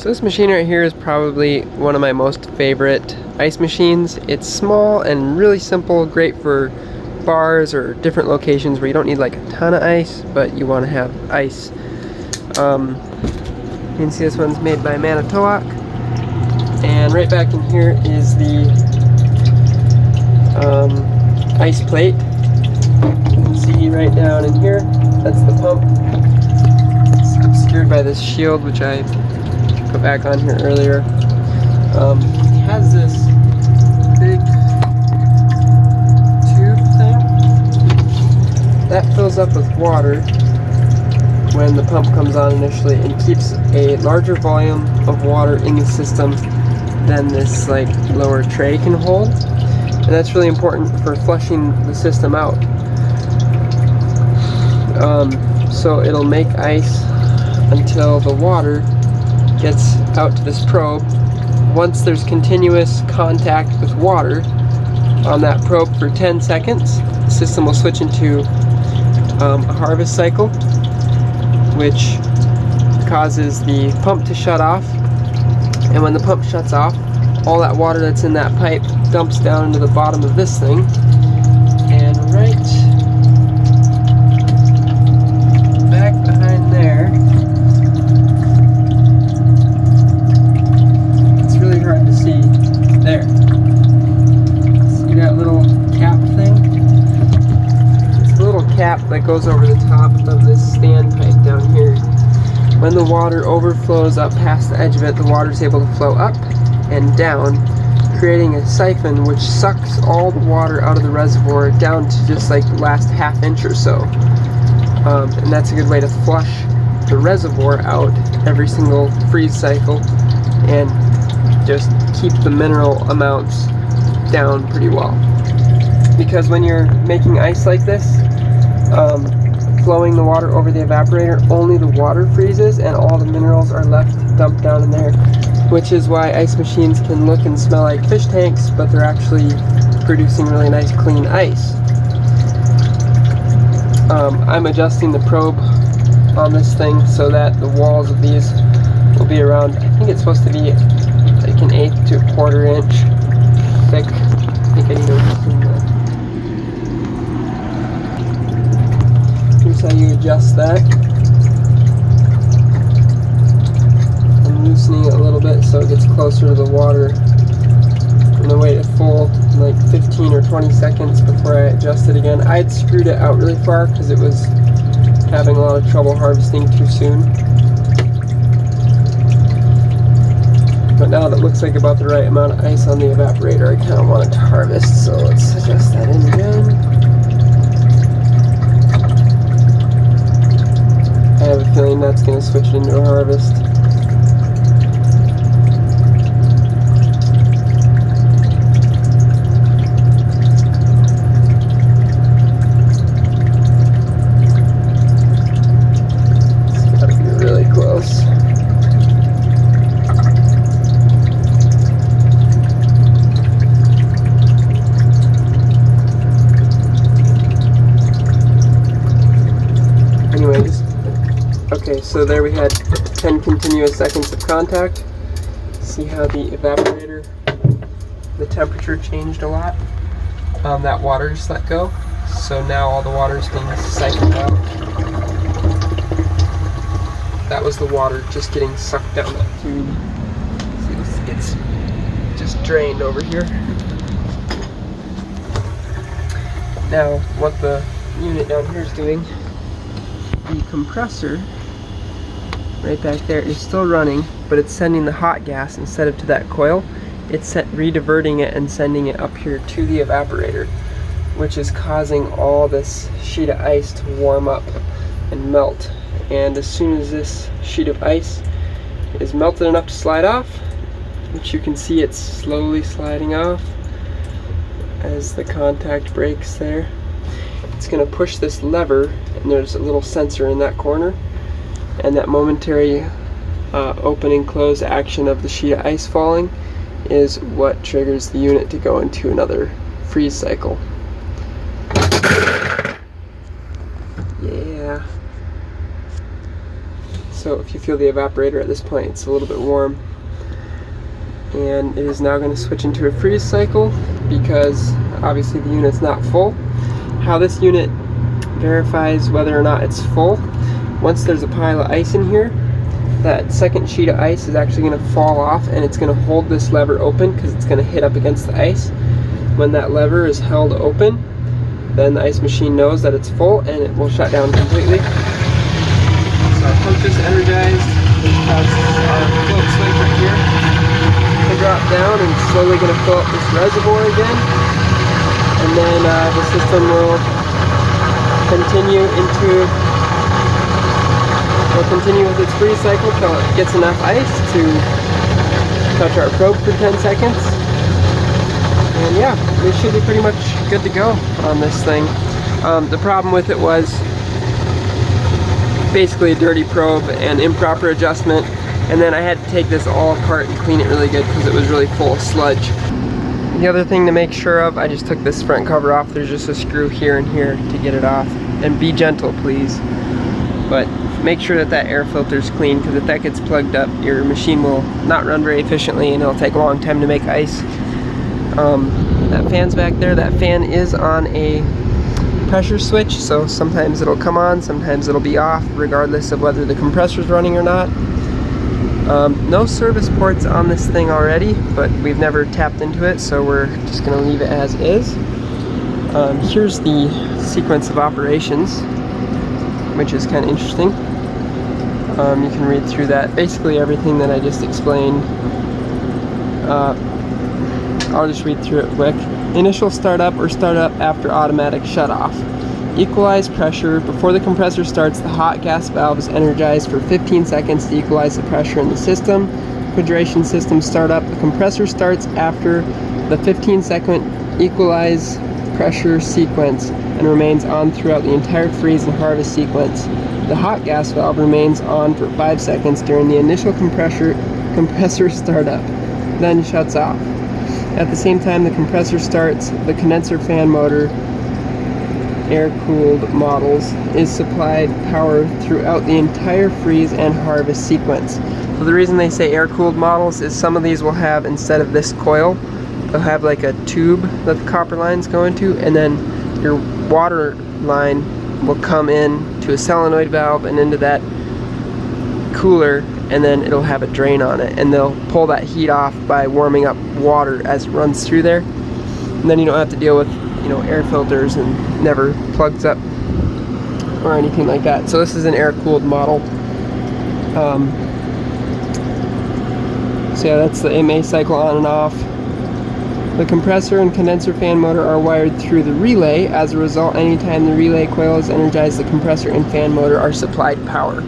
So this machine right here is probably one of my most favorite ice machines. It's small and really simple, great for bars or different locations where you don't need like a ton of ice, but you want to have ice. You can see this one's made by Manitowoc, and right back in here is the ice plate. You can see right down in here, that's the pump. It's obscured by this shield, which I put back on here earlier. It has this big tube thing that fills up with water when the pump comes on initially and keeps a larger volume of water in the system than this like lower tray can hold, and that's really important for flushing the system out. So it'll make ice until the water gets out to this probe. Once there's continuous contact with water on that probe for 10 seconds, the system will switch into a harvest cycle, which causes the pump to shut off. And when the pump shuts off, all that water that's in that pipe dumps down into the bottom of this thing. And right back behind there, it's really hard to see there. See that little cap thing? It's a little cap that goes over the top of this standpipe down here. When the water overflows up past the edge of it, the water is able to flow up and down, creating a siphon which sucks all the water out of the reservoir down to just like the last half inch or so. And that's a good way to flush the reservoir out every single freeze cycle and just keep the mineral amounts down pretty well. Because when you're making ice like this, flowing the water over the evaporator, only the water freezes and all the minerals are left dumped down in there, which is why ice machines can look and smell like fish tanks, but they're actually producing really nice clean ice. I'm adjusting the probe on this thing so that the walls of these will be around, I think it's supposed to be like an 1/8 to 1/4 inch thick. I think I need to loosen that. Here's how you adjust that. I'm loosening it a little bit so it gets closer to the water. I'm gonna wait a full like 15 or 20 seconds before I adjust it again. I had screwed it out really far because it was having a lot of trouble harvesting too soon. But now that looks like about the right amount of ice on the evaporator, I kind of want it to harvest, so let's adjust that in again. I have a feeling that's going to switch it into a harvest. It's got to be really close. Anyways. Okay, so there we had 10 continuous seconds of contact. See how the evaporator, the temperature changed a lot. That water just let go. So now all the water is being siphoned out. That was the water just getting sucked down that tube. See, this gets just drained over here. Now, what the unit down here is doing, the compressor right back there is still running, but it's sending the hot gas instead of to that coil. It's re-diverting it and sending it up here to the evaporator, which is causing all this sheet of ice to warm up and melt. And as soon as this sheet of ice is melted enough to slide off, which you can see it's slowly sliding off as the contact breaks there, it's going to push this lever, and there's a little sensor in that corner, and that momentary open and close action of the sheet of ice falling is what triggers the unit to go into another freeze cycle. Yeah. So So if you feel the evaporator at this point, it's a little bit warm. And it is now going to switch into a freeze cycle because obviously the unit's not full. How this unit verifies whether or not it's full, once there's a pile of ice in here, that second sheet of ice is actually going to fall off, and it's going to hold this lever open because it's going to hit up against the ice. When that lever is held open, then the ice machine knows that it's full and it will shut down completely. So our pump is energized. This has our float swing right here. It'll drop down and slowly going to fill up this reservoir again, and then the system will continue with its freeze cycle until it gets enough ice to touch our probe for 10 seconds. And yeah, we should be pretty much good to go on this thing. The problem with it was basically a dirty probe and improper adjustment, and then I had to take this all apart and clean it really good because it was really full of sludge. The other thing to make sure of, I just took this front cover off. There's just a screw here and here to get it off. And be gentle, please. But make sure that that air filter is clean, because if that gets plugged up, your machine will not run very efficiently and it'll take a long time to make ice. That fan's back there. That fan is on a pressure switch, so sometimes it'll come on, sometimes it'll be off, regardless of whether the compressor's running or not. No service ports on this thing already, but we've never tapped into it, so we're just going to leave it as is. Here's the sequence of operations, which is kind of interesting. You can read through that. Basically everything that I just explained. I'll just read through it quick. Initial startup or startup after automatic shutoff. Equalize pressure. Before the compressor starts, the hot gas valve is energized for 15 seconds to equalize the pressure in the system. Refrigeration system startup. The compressor starts after the 15-second equalize pressure sequence and remains on throughout the entire freeze and harvest sequence. The hot gas valve remains on for 5 seconds during the initial compressor startup, then shuts off. At the same time the compressor starts, the condenser fan motor, air-cooled models, is supplied power throughout the entire freeze and harvest sequence. So the reason they say air-cooled models is some of these will have, instead of this coil, they'll have like a tube that the copper lines go into, and then your water line will come in to a solenoid valve and into that cooler, and then it'll have a drain on it, and they'll pull that heat off by warming up water as it runs through there, and then you don't have to deal with, you know, air filters, and never plugs up or anything like that. So this is an air-cooled model. So yeah, that's the MA cycle on and off. The compressor and condenser fan motor are wired through the relay. As a result, anytime the relay coil is energized, the compressor and fan motor are supplied power.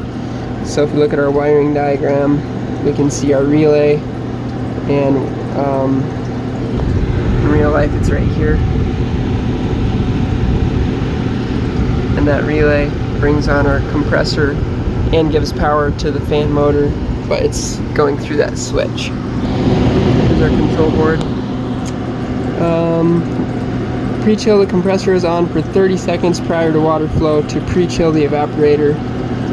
So if we look at our wiring diagram, we can see our relay, and in real life it's right here. And that relay brings on our compressor and gives power to the fan motor, but it's going through that switch. Here's our control board. Pre-chill, the compressor is on for 30 seconds prior to water flow to pre-chill the evaporator.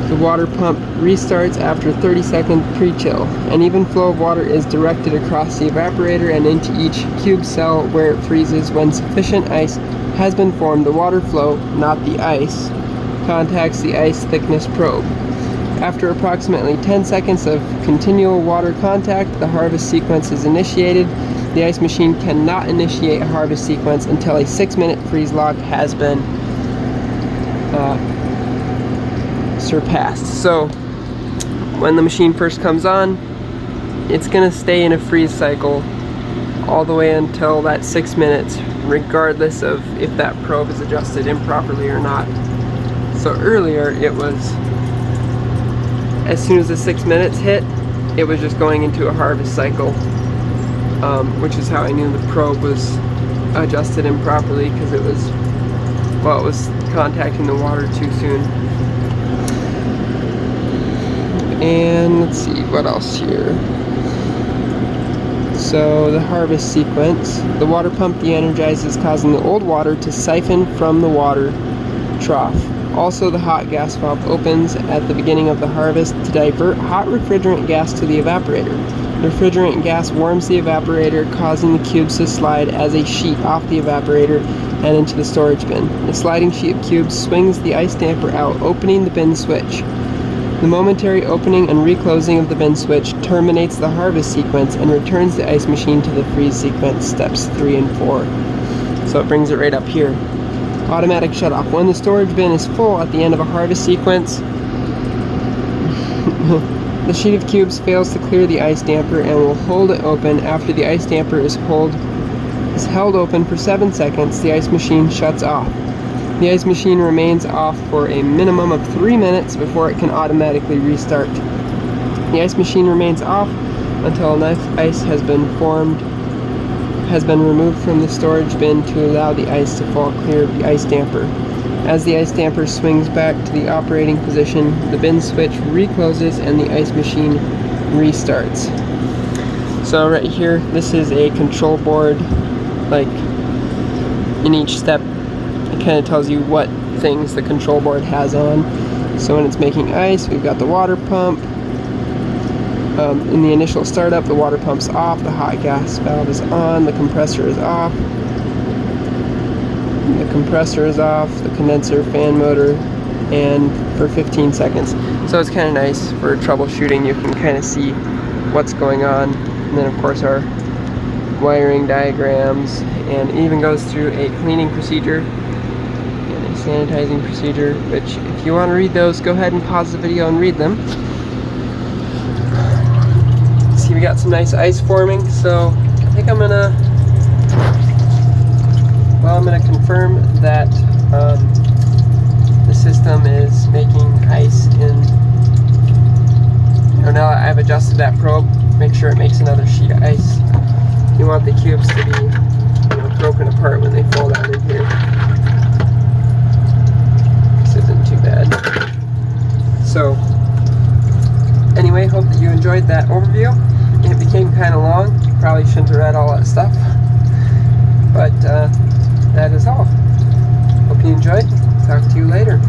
The water pump restarts after 30-second pre-chill. An even flow of water is directed across the evaporator and into each cube cell where it freezes. When sufficient ice has been formed, the water flow, not the ice, contacts the ice thickness probe. After approximately 10 seconds of continual water contact, the harvest sequence is initiated. The ice machine cannot initiate a harvest sequence until a 6-minute freeze log has been surpassed. So when the machine first comes on, it's going to stay in a freeze cycle all the way until that 6 minutes, regardless of if that probe is adjusted improperly or not. So earlier it was, as soon as the 6 minutes hit, it was just going into a harvest cycle, which is how I knew the probe was adjusted improperly, because it was, well, it was contacting the water too soon. And let's see, what else here? So the harvest sequence, the water pump de-energizes, causing the old water to siphon from the water trough. Also, the hot gas valve opens at the beginning of the harvest to divert hot refrigerant gas to the evaporator. Refrigerant gas warms the evaporator, causing the cubes to slide as a sheet off the evaporator and into the storage bin. The sliding sheet of cubes swings the ice damper out, opening the bin switch. The momentary opening and reclosing of the bin switch terminates the harvest sequence and returns the ice machine to the freeze sequence, steps 3 and 4. So it brings it right up here. Automatic shutoff. When the storage bin is full at the end of a harvest sequence, the sheet of cubes fails to clear the ice damper and will hold it open. After the ice damper is held open for 7 seconds, the ice machine shuts off. The ice machine remains off for a minimum of 3 minutes before it can automatically restart. The ice machine remains off until enough ice has been removed from the storage bin to allow the ice to fall clear of the ice damper. As the ice damper swings back to the operating position, the bin switch recloses and the ice machine restarts. So right here, this is a control board. Like in each step, it kind of tells you what things the control board has on. So when it's making ice, we've got the water pump. In the initial startup, the water pump's off, the hot gas valve is on, the compressor is off. The compressor is off, the condenser, fan motor, and for 15 seconds. So it's kind of nice for troubleshooting. You can kind of see what's going on. And then of course our wiring diagrams, and it even goes through a cleaning procedure and a sanitizing procedure, which if you want to read those, go ahead and pause the video and read them. See, we got some nice ice forming, so I think I'm gonna confirm that the system is making ice in, or now I've adjusted that probe, make sure it makes another sheet of ice. You want the cubes to be, broken apart when they fall down in here. This isn't too bad. So, anyway, hope that you enjoyed that overview. It became kind of long. Probably shouldn't have read all that stuff. But that is all. Hope you enjoyed. Talk to you later.